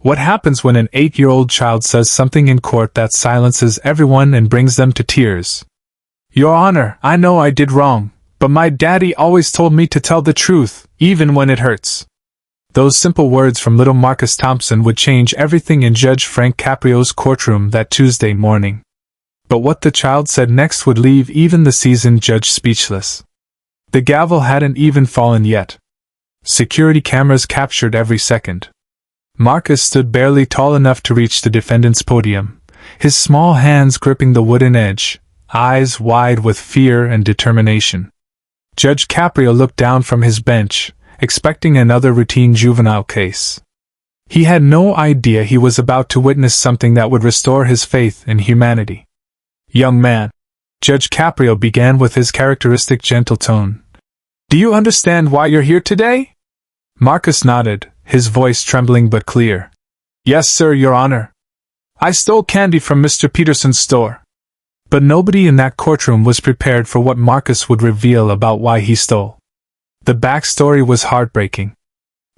What happens when an 8-year-old child says something in court that silences everyone and brings them to tears? Your Honor, I know I did wrong, but my daddy always told me to tell the truth, even when it hurts. Those simple words from little Marcus Thompson would change everything in Judge Frank Caprio's courtroom that Tuesday morning. But what the child said next would leave even the seasoned judge speechless. The gavel hadn't even fallen yet. Security cameras captured every second. Marcus stood barely tall enough to reach the defendant's podium, his small hands gripping the wooden edge, eyes wide with fear and determination. Judge Caprio looked down from his bench, expecting another routine juvenile case. He had no idea he was about to witness something that would restore his faith in humanity. Young man, Judge Caprio began with his characteristic gentle tone. Do you understand why you're here today? Marcus nodded, his voice trembling but clear. Yes, sir, Your Honor. I stole candy from Mr. Peterson's store. But nobody in that courtroom was prepared for what Marcus would reveal about why he stole. The backstory was heartbreaking.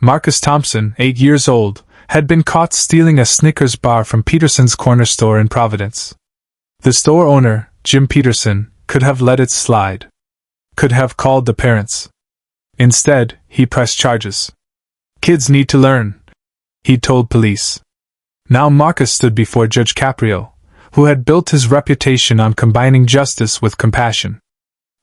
Marcus Thompson, 8 years old, had been caught stealing a Snickers bar from Peterson's corner store in Providence. The store owner, Jim Peterson, could have let it slide. Could have called the parents. Instead, he pressed charges. Kids need to learn, he told police. Now Marcus stood before Judge Caprio, who had built his reputation on combining justice with compassion.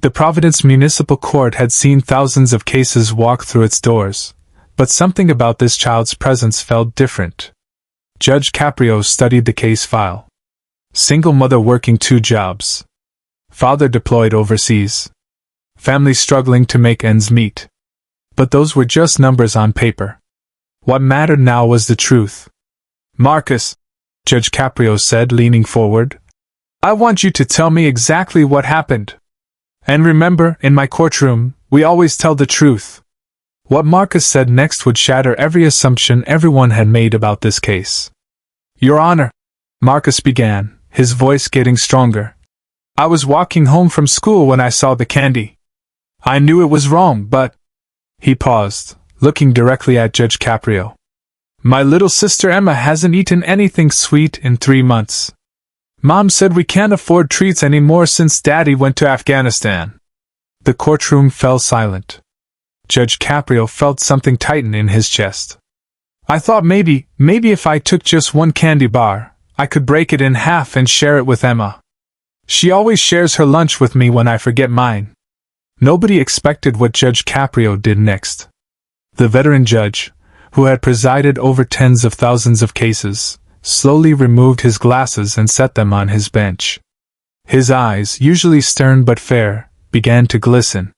The Providence Municipal Court had seen thousands of cases walk through its doors, but something about this child's presence felt different. Judge Caprio studied the case file. Single mother working 2 jobs. Father deployed overseas. Family struggling to make ends meet. But those were just numbers on paper. What mattered now was the truth. Marcus, Judge Caprio said, leaning forward, I want you to tell me exactly what happened. And remember, in my courtroom, we always tell the truth. What Marcus said next would shatter every assumption everyone had made about this case. Your Honor, Marcus began, his voice getting stronger. I was walking home from school when I saw the candy. I knew it was wrong, but... He paused, looking directly at Judge Caprio. My little sister Emma hasn't eaten anything sweet in 3 months. Mom said we can't afford treats anymore since Daddy went to Afghanistan. The courtroom fell silent. Judge Caprio felt something tighten in his chest. I thought maybe if I took just one candy bar, I could break it in half and share it with Emma. She always shares her lunch with me when I forget mine. Nobody expected what Judge Caprio did next. The veteran judge, who had presided over tens of thousands of cases, slowly removed his glasses and set them on his bench. His eyes, usually stern but fair, began to glisten.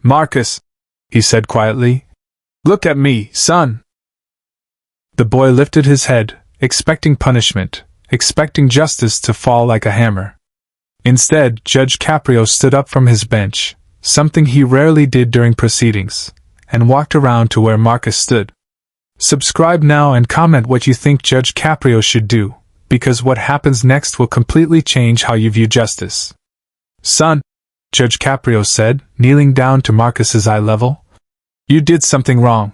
Marcus, he said quietly, look at me, son. The boy lifted his head, expecting punishment, expecting justice to fall like a hammer. Instead, Judge Caprio stood up from his bench, something he rarely did during proceedings, and walked around to where Marcus stood. Subscribe now and comment what you think Judge Caprio should do, because what happens next will completely change how you view justice. Son, Judge Caprio said, kneeling down to Marcus's eye level, you did something wrong.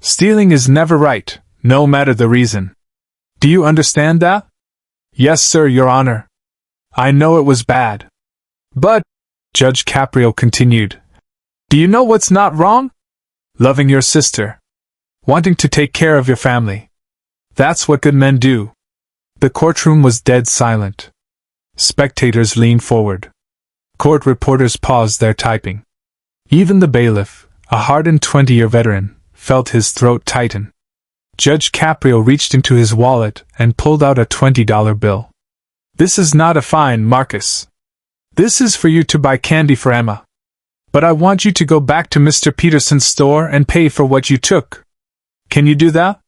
Stealing is never right, no matter the reason. Do you understand that? Yes, sir, Your Honor. I know it was bad. But, Judge Caprio continued, do you know what's not wrong? Loving your sister. Wanting to take care of your family. That's what good men do. The courtroom was dead silent. Spectators leaned forward. Court reporters paused their typing. Even the bailiff, a hardened 20-year veteran, felt his throat tighten. Judge Caprio reached into his wallet and pulled out a $20 bill. This is not a fine, Marcus. This is for you to buy candy for Emma. But I want you to go back to Mr. Peterson's store and pay for what you took. Can you do that?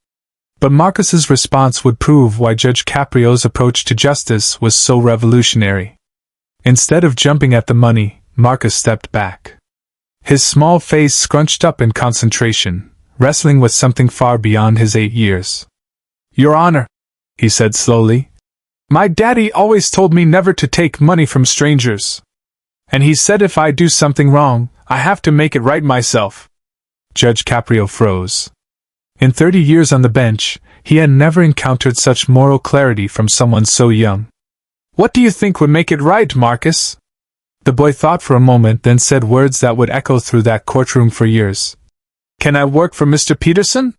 But Marcus's response would prove why Judge Caprio's approach to justice was so revolutionary. Instead of jumping at the money, Marcus stepped back. His small face scrunched up in concentration, wrestling with something far beyond his 8 years. Your Honor, he said slowly, my daddy always told me never to take money from strangers. And he said if I do something wrong, I have to make it right myself. Judge Caprio froze. In 30 years on the bench, He had never encountered such moral clarity from someone so young. "What do you think would make it right, Marcus?" The boy thought for a moment, then said words that would echo through that courtroom for years. "Can I work for Mr. Peterson?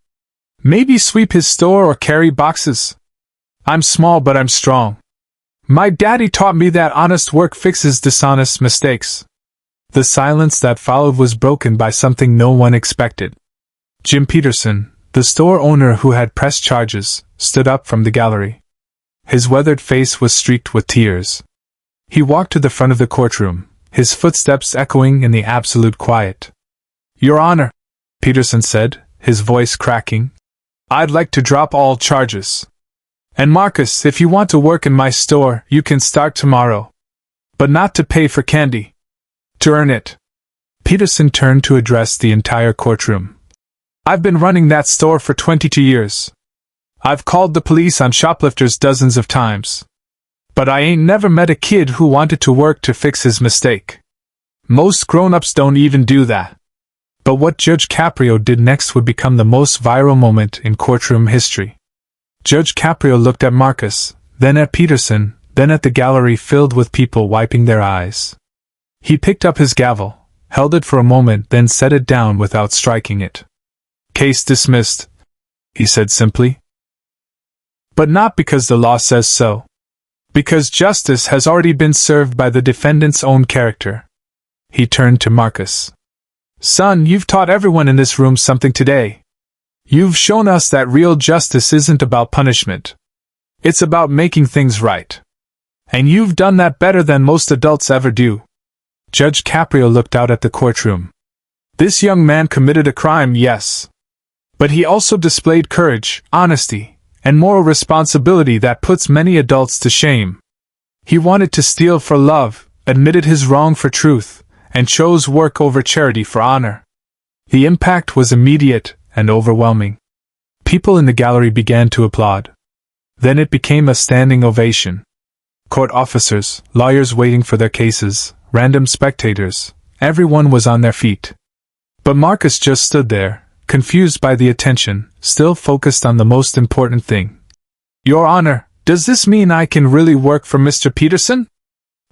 Maybe sweep his store or carry boxes? I'm small, but I'm strong. My daddy taught me that honest work fixes dishonest mistakes." The silence that followed was broken by something no one expected. Jim Peterson, the store owner who had pressed charges, stood up from the gallery. His weathered face was streaked with tears. He walked to the front of the courtroom, his footsteps echoing in the absolute quiet. "Your Honor," Peterson said, his voice cracking, "I'd like to drop all charges. And Marcus, if you want to work in my store, you can start tomorrow. But not to pay for candy. To earn it." Peterson turned to address the entire courtroom. "I've been running that store for 22 years. I've called the police on shoplifters dozens of times. But I ain't never met a kid who wanted to work to fix his mistake. Most grown-ups don't even do that." But what Judge Caprio did next would become the most viral moment in courtroom history. Judge Caprio looked at Marcus, then at Peterson, then at the gallery filled with people wiping their eyes. He picked up his gavel, held it for a moment, then set it down without striking it. "Case dismissed," he said simply. "But not because the law says so. Because justice has already been served by the defendant's own character." He turned to Marcus. "Son, you've taught everyone in this room something today. You've shown us that real justice isn't about punishment. It's about making things right. And you've done that better than most adults ever do." Judge Caprio looked out at the courtroom. "This young man committed a crime, yes. But he also displayed courage, honesty, and moral responsibility that puts many adults to shame. He wanted to steal for love, admitted his wrong for truth, and chose work over charity for honor. The impact was immediate and overwhelming. People in the gallery began to applaud. Then it became a standing ovation. Court officers, lawyers waiting for their cases, random spectators, everyone was on their feet. But Marcus just stood there, confused by the attention, still focused on the most important thing. "Your Honor, does this mean I can really work for Mr. Peterson?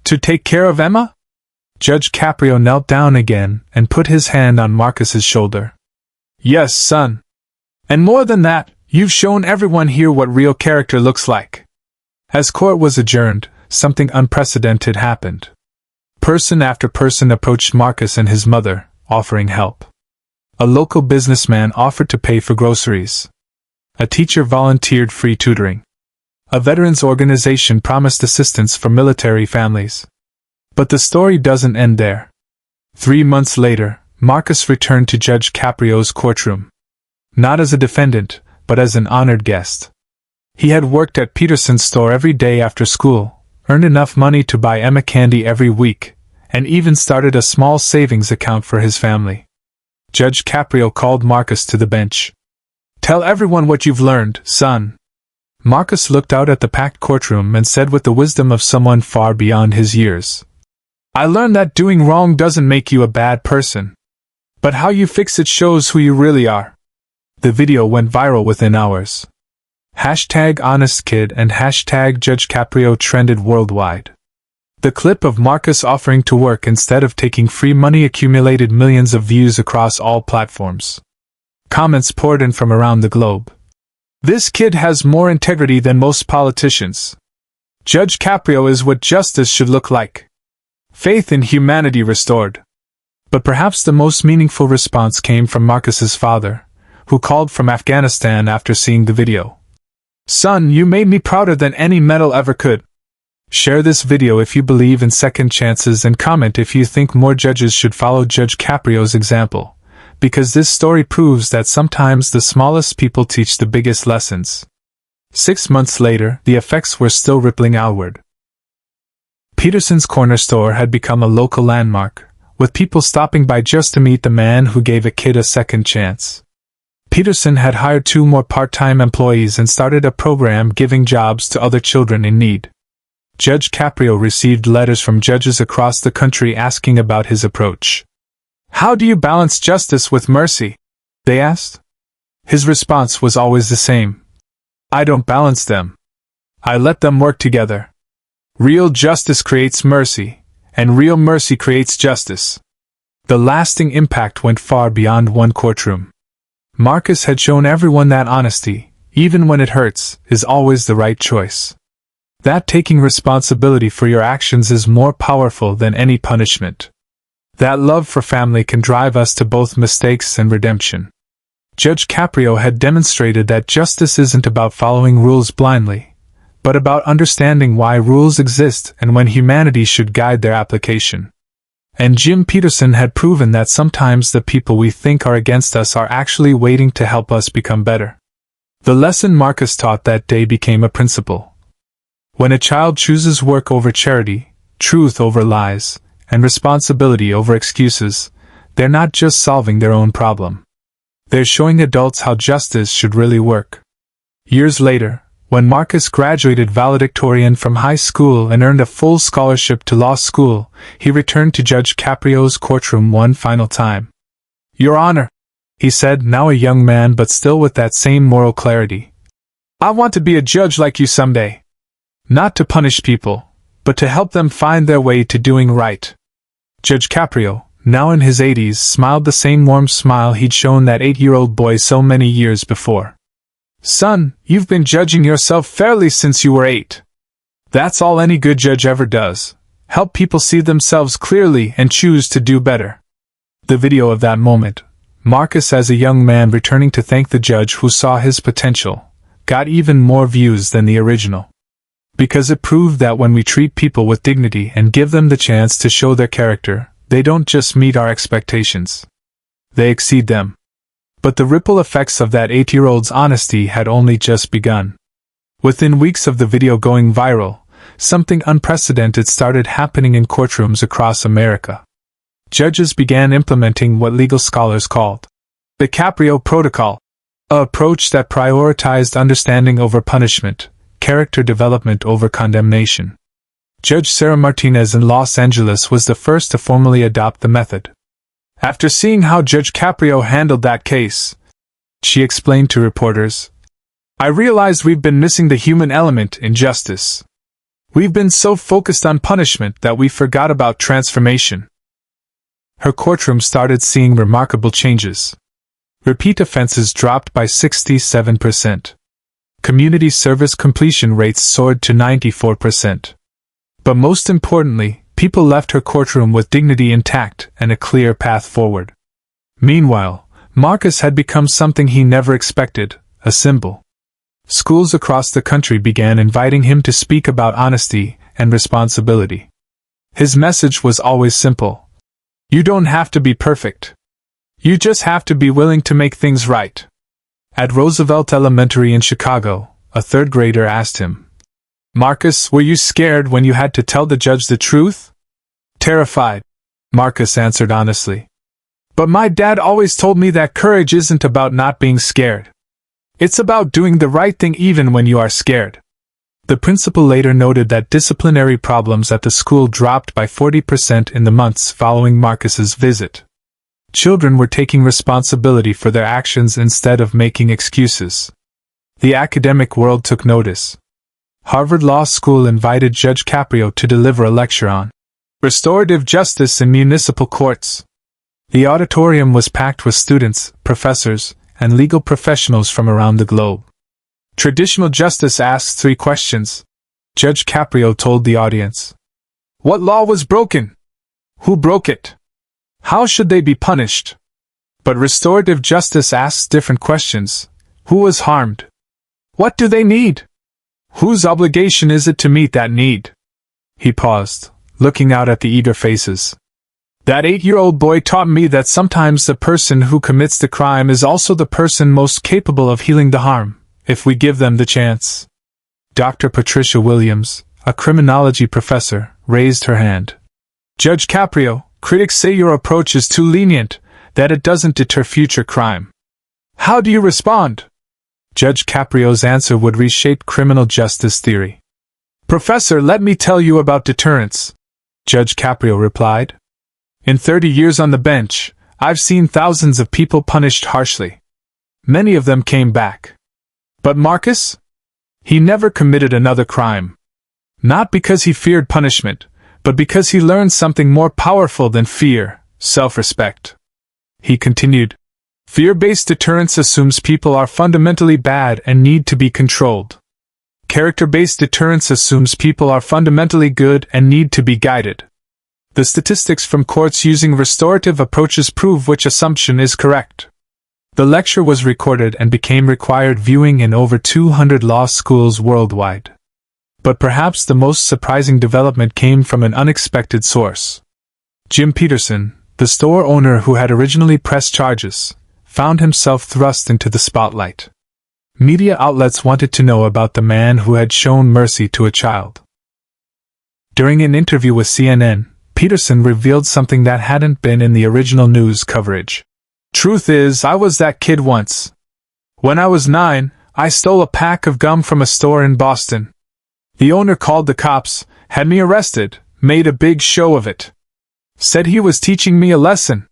To take care of Emma?" Judge Caprio knelt down again and put his hand on Marcus's shoulder. "Yes, son. And more than that, you've shown everyone here what real character looks like." As court was adjourned, something unprecedented happened. Person after person approached Marcus and his mother, offering help. A local businessman offered to pay for groceries. A teacher volunteered free tutoring. A veterans organization promised assistance for military families. But the story doesn't end there. 3 months later, Marcus returned to Judge Caprio's courtroom. Not as a defendant, but as an honored guest. He had worked at Peterson's store every day after school, earned enough money to buy Emma candy every week, and even started a small savings account for his family. Judge Caprio called Marcus to the bench. "Tell everyone what you've learned, son." Marcus looked out at the packed courtroom and said with the wisdom of someone far beyond his years, "I learned that doing wrong doesn't make you a bad person. But how you fix it shows who you really are." The video went viral within hours. #HonestKid and #Judge Caprio trended worldwide. The clip of Marcus offering to work instead of taking free money accumulated millions of views across all platforms. Comments poured in from around the globe. "This kid has more integrity than most politicians. Judge Caprio is what justice should look like. Faith in humanity restored." But perhaps the most meaningful response came from Marcus's father, who called from Afghanistan after seeing the video. "Son, you made me prouder than any medal ever could." Share this video if you believe in second chances and comment if you think more judges should follow Judge Caprio's example, because this story proves that sometimes the smallest people teach the biggest lessons. 6 months later, the effects were still rippling outward. Peterson's corner store had become a local landmark, with people stopping by just to meet the man who gave a kid a second chance. Peterson had hired 2 more part-time employees and started a program giving jobs to other children in need. Judge Caprio received letters from judges across the country asking about his approach. "How do you balance justice with mercy?" they asked. His response was always the same. I don't balance them. I let them work together. Real justice creates mercy, and real mercy creates justice. The lasting impact went far beyond one courtroom. Marcus had shown everyone that honesty, even when it hurts, is always the right choice. That taking responsibility for your actions is more powerful than any punishment. That love for family can drive us to both mistakes and redemption. Judge Caprio had demonstrated that justice isn't about following rules blindly, but about understanding why rules exist and when humanity should guide their application. And Jim Peterson had proven that sometimes the people we think are against us are actually waiting to help us become better. The lesson Marcus taught that day became a principle. When a child chooses work over charity, truth over lies, and responsibility over excuses, they're not just solving their own problem. They're showing adults how justice should really work. Years later, when Marcus graduated valedictorian from high school and earned a full scholarship to law school, he returned to Judge Caprio's courtroom one final time. "Your Honor," he said, now a young man but still with that same moral clarity. "I want to be a judge like you someday. Not to punish people, but to help them find their way to doing right." Judge Caprio, now in his 80s, smiled the same warm smile he'd shown that 8-year-old boy so many years before. "Son, you've been judging yourself fairly since you were 8. That's all any good judge ever does, help people see themselves clearly and choose to do better." The video of that moment, Marcus as a young man returning to thank the judge who saw his potential, got even more views than the original. Because it proved that when we treat people with dignity and give them the chance to show their character, they don't just meet our expectations. They exceed them. But the ripple effects of that 8-year-old's honesty had only just begun. Within weeks of the video going viral, something unprecedented started happening in courtrooms across America. Judges began implementing what legal scholars called the Caprio Protocol, an approach that prioritized understanding over punishment, character development over condemnation. Judge Sarah Martinez in Los Angeles was the first to formally adopt the method. After seeing how Judge Caprio handled that case, she explained to reporters, "I realized we've been missing the human element in justice. We've been so focused on punishment that we forgot about transformation." Her courtroom started seeing remarkable changes. Repeat offenses dropped by 67%. Community service completion rates soared to 94%. But most importantly, people left her courtroom with dignity intact and a clear path forward. Meanwhile, Marcus had become something he never expected, a symbol. Schools across the country began inviting him to speak about honesty and responsibility. His message was always simple. You don't have to be perfect. You just have to be willing to make things right. At Roosevelt Elementary in Chicago, a third grader asked him, "Marcus, were you scared when you had to tell the judge the truth?" "Terrified," Marcus answered honestly. "But my dad always told me that courage isn't about not being scared. It's about doing the right thing even when you are scared." The principal later noted that disciplinary problems at the school dropped by 40% in the months following Marcus's visit. Children were taking responsibility for their actions instead of making excuses. The academic world took notice. Harvard Law School invited Judge Caprio to deliver a lecture on restorative justice in municipal courts. The auditorium was packed with students, professors, and legal professionals from around the globe. Traditional justice asks 3 questions, Judge Caprio told the audience. What law was broken? Who broke it? How should they be punished? But restorative justice asks different questions. Who was harmed? What do they need? Whose obligation is it to meet that need? He paused, looking out at the eager faces. That 8-year-old boy taught me that sometimes the person who commits the crime is also the person most capable of healing the harm, if we give them the chance. Dr. Patricia Williams, a criminology professor, raised her hand. Judge Caprio, critics say your approach is too lenient, that it doesn't deter future crime. How do you respond? Judge Caprio's answer would reshape criminal justice theory. Professor, let me tell you about deterrence, Judge Caprio replied. In 30 years on the bench, I've seen thousands of people punished harshly. Many of them came back. But Marcus? He never committed another crime. Not because he feared punishment, but because he learned something more powerful than fear: self-respect. He continued, "Fear-based deterrence assumes people are fundamentally bad and need to be controlled. Character-based deterrence assumes people are fundamentally good and need to be guided. The statistics from courts using restorative approaches prove which assumption is correct." The lecture was recorded and became required viewing in over 200 law schools worldwide. But perhaps the most surprising development came from an unexpected source. Jim Peterson, the store owner who had originally pressed charges, found himself thrust into the spotlight. Media outlets wanted to know about the man who had shown mercy to a child. During an interview with CNN, Peterson revealed something that hadn't been in the original news coverage. "Truth is, I was that kid once. When I was 9, I stole a pack of gum from a store in Boston. The owner called the cops, had me arrested, made a big show of it. Said he was teaching me a lesson."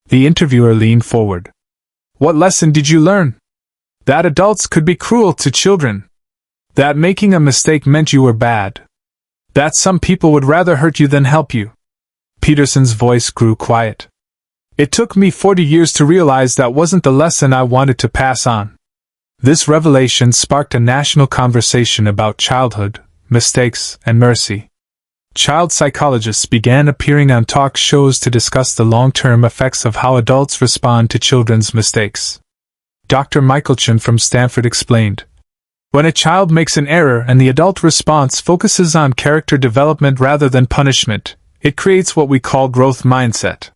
The interviewer leaned forward. "What lesson did you learn?" "That adults could be cruel to children. That making a mistake meant you were bad. That some people would rather hurt you than help you." Peterson's voice grew quiet. "It took me 40 years to realize that wasn't the lesson I wanted to pass on." This revelation sparked a national conversation about childhood, mistakes, and mercy. Child psychologists began appearing on talk shows to discuss the long-term effects of how adults respond to children's mistakes. Dr. Michelson from Stanford explained, "When a child makes an error and the adult response focuses on character development rather than punishment, it creates what we call growth mindset.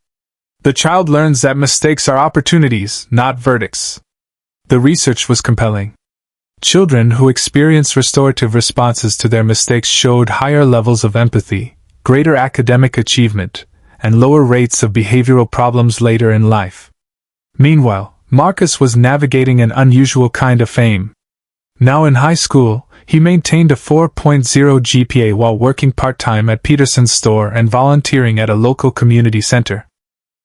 The child learns that mistakes are opportunities, not verdicts." The research was compelling. Children who experience restorative responses to their mistakes showed higher levels of empathy, greater academic achievement, and lower rates of behavioral problems later in life. Meanwhile, Marcus was navigating an unusual kind of fame. Now in high school, he maintained a 4.0 GPA while working part-time at Peterson's store and volunteering at a local community center.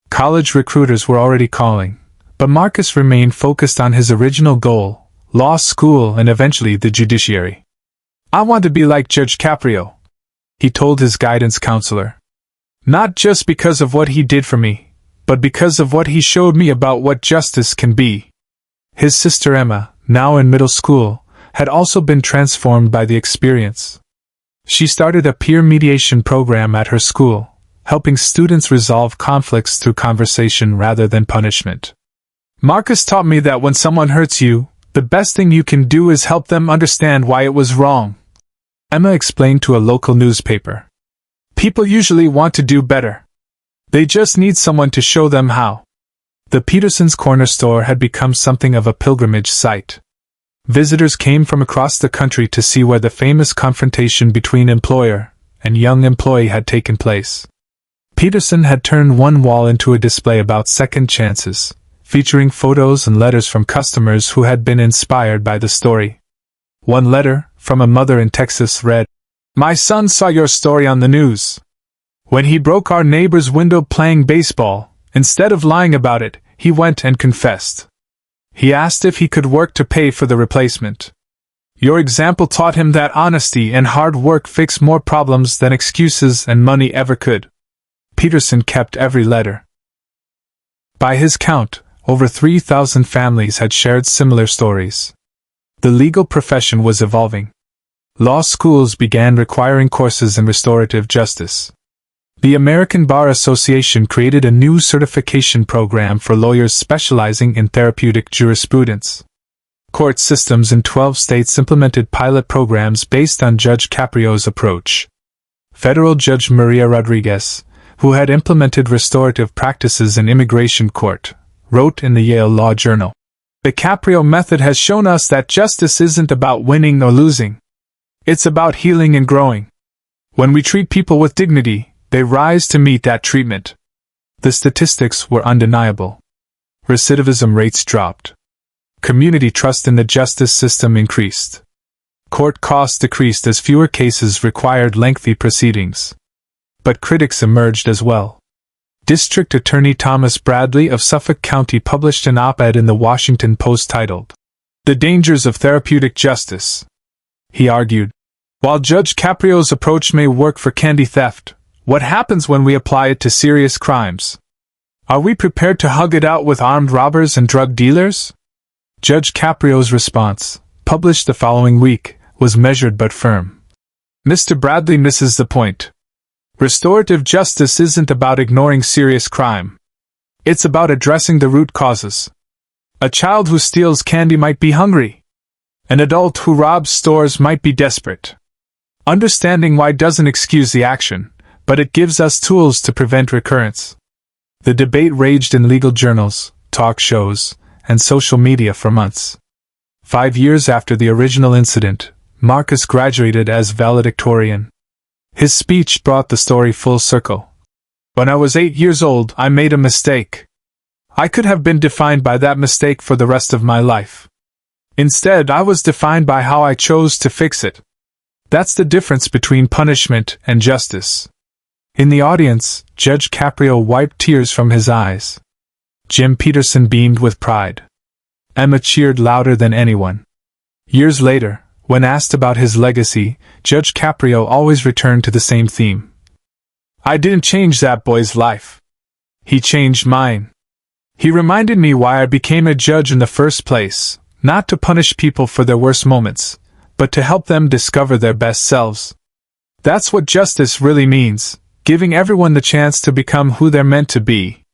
College recruiters were already calling, but Marcus remained focused on his original goal: law school and eventually the judiciary. "I want to be like Judge Caprio," he told his guidance counselor. "Not just because of what he did for me, but because of what he showed me about what justice can be." His sister Emma, now in middle school, had also been transformed by the experience. She started a peer mediation program at her school, helping students resolve conflicts through conversation rather than punishment. "Marcus taught me that when someone hurts you, the best thing you can do is help them understand why it was wrong," Emma explained to a local newspaper. "People usually want to do better. They just need someone to show them how." The Peterson's Corner store had become something of a pilgrimage site. Visitors came from across the country to see where the famous confrontation between employer and young employee had taken place. Peterson had turned one wall into a display about second chances, featuring photos and letters from customers who had been inspired by the story. One letter, from a mother in Texas, read, "My son saw your story on the news. When he broke our neighbor's window playing baseball, instead of lying about it, he went and confessed. He asked if he could work to pay for the replacement. Your example taught him that honesty and hard work fix more problems than excuses and money ever could." Peterson kept every letter. By his count, over 3,000 families had shared similar stories. The legal profession was evolving. Law schools began requiring courses in restorative justice. The American Bar Association created a new certification program for lawyers specializing in therapeutic jurisprudence. Court systems in 12 states implemented pilot programs based on Judge Caprio's approach. Federal Judge Maria Rodriguez, who had implemented restorative practices in immigration court, wrote in the Yale Law Journal, "The Caprio method has shown us that justice isn't about winning or losing. It's about healing and growing. When we treat people with dignity, they rise to meet that treatment." The statistics were undeniable. Recidivism rates dropped. Community trust in the justice system increased. Court costs decreased as fewer cases required lengthy proceedings. But critics emerged as well. District Attorney Thomas Bradley of Suffolk County published an op-ed in the Washington Post titled, "The Dangers of Therapeutic Justice." he argued. While Judge Caprio's approach may work for candy theft, what happens when we apply it to serious crimes? Are we prepared to hug it out with armed robbers and drug dealers? Judge Caprio's response, published the following week, was measured but firm. Mr. Bradley misses the point. Restorative justice isn't about ignoring serious crime. It's about addressing the root causes. A child who steals candy might be hungry. An adult who robs stores might be desperate. Understanding why doesn't excuse the action, but it gives us tools to prevent recurrence. The debate raged in legal journals, talk shows, and social media for months. 5 years after the original incident, Marcus graduated as valedictorian. His speech brought the story full circle. When I was 8 years old, I made a mistake. I could have been defined by that mistake for the rest of my life. Instead, I was defined by how I chose to fix it. That's the difference between punishment and justice. In the audience, Judge Caprio wiped tears from his eyes. Jim Peterson beamed with pride. Emma cheered louder than anyone. Years later, when asked about his legacy, Judge Caprio always returned to the same theme. I didn't change that boy's life. He changed mine. He reminded me why I became a judge in the first place, not to punish people for their worst moments, but to help them discover their best selves. That's what justice really means, giving everyone the chance to become who they're meant to be.